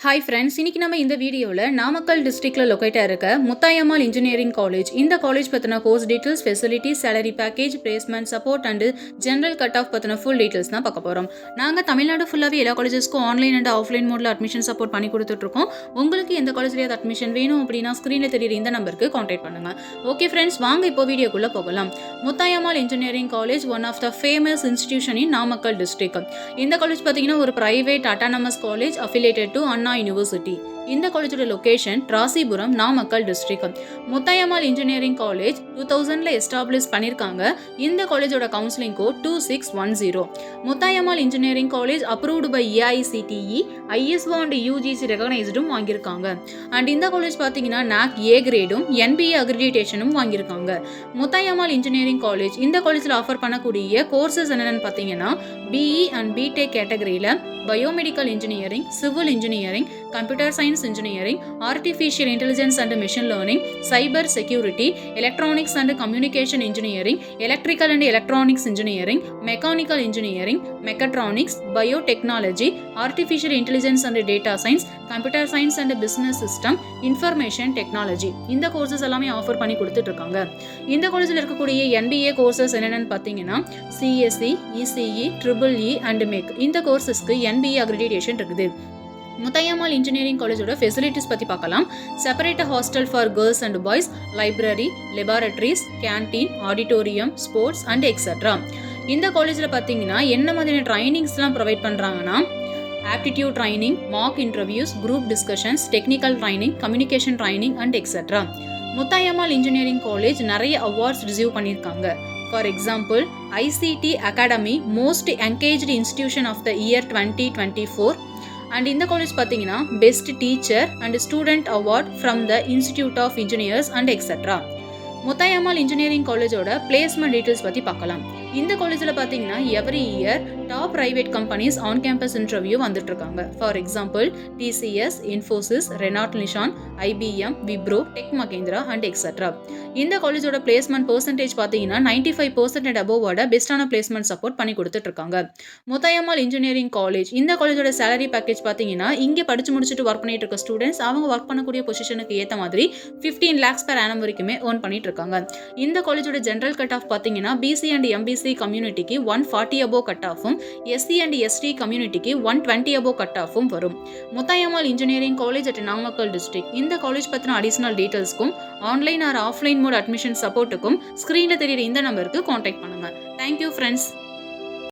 Hi friends, இன்னைக்கு நம்ம இந்த வீடியோவில் நாமக்கல் டிஸ்ட்ரிக்டில் லொக்கேட்டாக இருக்க முத்தாயம்மாள் இன்ஜினியரிங் காலேஜ் இந்த காலேஜ் பற்றின course details, facilities, salary package, placement support and general cut of பற்றின ஃபுல் டீட்டெயில்ஸ் தான் பார்க்க போகிறோம். நாங்கள் தமிழ்நாடு ஃபுல்லாகவே எல்லா காலேஜஸ்க்கும் ஆன்லைன் அண்ட் ஆஃப்லைன் மோடில் அட்மிஷன் சப்போர்ட் பண்ணி கொடுத்துட்ருக்கோம். உங்களுக்கு எந்த காலேஜ்லேயாவது அட்மிஷன் வேணும் அப்படின்னா ஸ்க்ரீனில் தெரியுற இந்த நம்பருக்கு கான்டாக்ட் பண்ணுங்கள். ஓகே ஃப்ரெண்ட்ஸ், வாங்க இப்போ வீடியோக்குள்ளே போகலாம். Muthayammal engineering College one of the famous institution in Namakkal district. இந்த காலேஜ் பார்த்தீங்கன்னா ஒரு private autonomous college affiliated to Anna University. இந்த காலேஜோட location Rasipuram, Namakkal district. Muthayammal engineering College 2000ல எஸ்டாப்ளிஷ் பண்ணியிருக்காங்க. இந்த காலேஜோட counselling code 2610. Muthayammal engineering College approved by AICTE, ISO and UGC ரெகனைஸ்டும் வாங்கியிருக்காங்க. அண்ட் இந்த காலேஜ் பார்த்தீங்கன்னா NAC A கிரேடும் NBA அக்ரிடிடேஷனும் வாங்கியிருக்காங்க. முத்தாயம்மாள் இன்ஜினியரிங் காலேஜ் இந்த காலேஜில் ஆஃபர் பண்ணக்கூடிய கோர்சஸ் என்னென்னு பார்த்தீங்கன்னா BE அண்ட் BTech கேட்டகரியில் biomedical engineering, civil engineering, computer science engineering, artificial intelligence and machine learning, cyber security, electronics and communication engineering, electrical and electronics engineering, mechanical engineering, mechatronics, biotechnology, artificial intelligence and data science, computer science and business system, information technology இந்த courses எல்லாமே offer பண்ணி கொடுத்துட்டு இருக்காங்க. இந்த காலேஜில் இருக்கக்கூடிய NBA courses என்னென்னு பார்த்தீங்கன்னா CSE, ECE, EEE and MEC. இந்த கோர்சஸ்க்கு NBA அக்ரிடிடேஷன் இருக்குது. முத்தாயம்மாள் இன்ஜினியரிங் காலேஜோட ஃபெசிலிட்டிஸ் பற்றி பார்க்கலாம். Separate hostel for girls and boys, library, laboratories, canteen, auditorium, sports and etcetera. இந்த காலேஜில் பார்த்தீங்கன்னா என்ன மாதிரியான ட்ரைனிங்ஸ்லாம் ப்ரொவைட் பண்ணுறாங்கன்னா aptitude training, mock interviews, group discussions, technical training, communication training and etcetera. Muthayammal engineering college நிறைய அவார்ட்ஸ் ரிசீவ் பண்ணியிருக்காங்க. For example ICT academy most engaged institution of the year 2024. And இந்த காலேஜ் பார்த்தீங்கன்னா best teacher and student award from the institute of engineers and etcetera. Muthayammal Engineering காலேஜோட placement details பற்றி பார்க்கலாம். இந்த காலேஜில் பார்த்தீங்கன்னா every year top private companies on campus interview வந்துட்டு இருக்காங்க. For example TCS, Infosys, Renault Nissan, IBM, Wipro, Tech Mahindra and etcetera. இந்த காலேஜோட பிளேஸ்மெண்ட் பெர்சன்டேஜ் பார்த்தீங்கன்னா 95% அண்ட் அபோவோட பெஸ்ட்டான பிளேஸ்மெண்ட் சப்போர்ட் பண்ணி கொடுத்துட்டு இருக்காங்க. முத்தாயம்மாள் இன்ஜினியரிங் காலேஜ் இந்த காலேஜோட சேலரி பேக்கேஜ் பார்த்தீங்கன்னா இங்கே படிச்சு முடிச்சுட்டு ஒர்க் பண்ணிட்டு இருக்க ஸ்டூடெண்ட்ஸ் அவங்க ஒர்க் பண்ணக்கூடிய பொசிஷனுக்கு ஏற்ற மாதிரி 15 lakhs per annum வரைக்குமே ஏர்ன் பண்ணிட்டு இருக்காங்க. இந்த காலேஜோட ஜென்ரல் கட் ஆஃப் பார்த்தீங்கன்னா BC அண்ட் MBC கம்யூனிட்டிக்கு 140 above கட் ஆஃபும், SC அண்ட் ST கம்யூனிட்டிக்கு 120 above கட் ஆஃபும் வரும். Muthayammal engineering College at Namakkal district. இந்த காலேஜ் பற்றின அடிஷனல் டீட்டெயில்ஸ்க்கும் online or offline mode admission சப்போர்ட்டுக்கும் ஸ்க்ரீனில் தெரியுற இந்த நம்பருக்கு கான்டாக்ட் பண்ணுங்க. Thank you friends.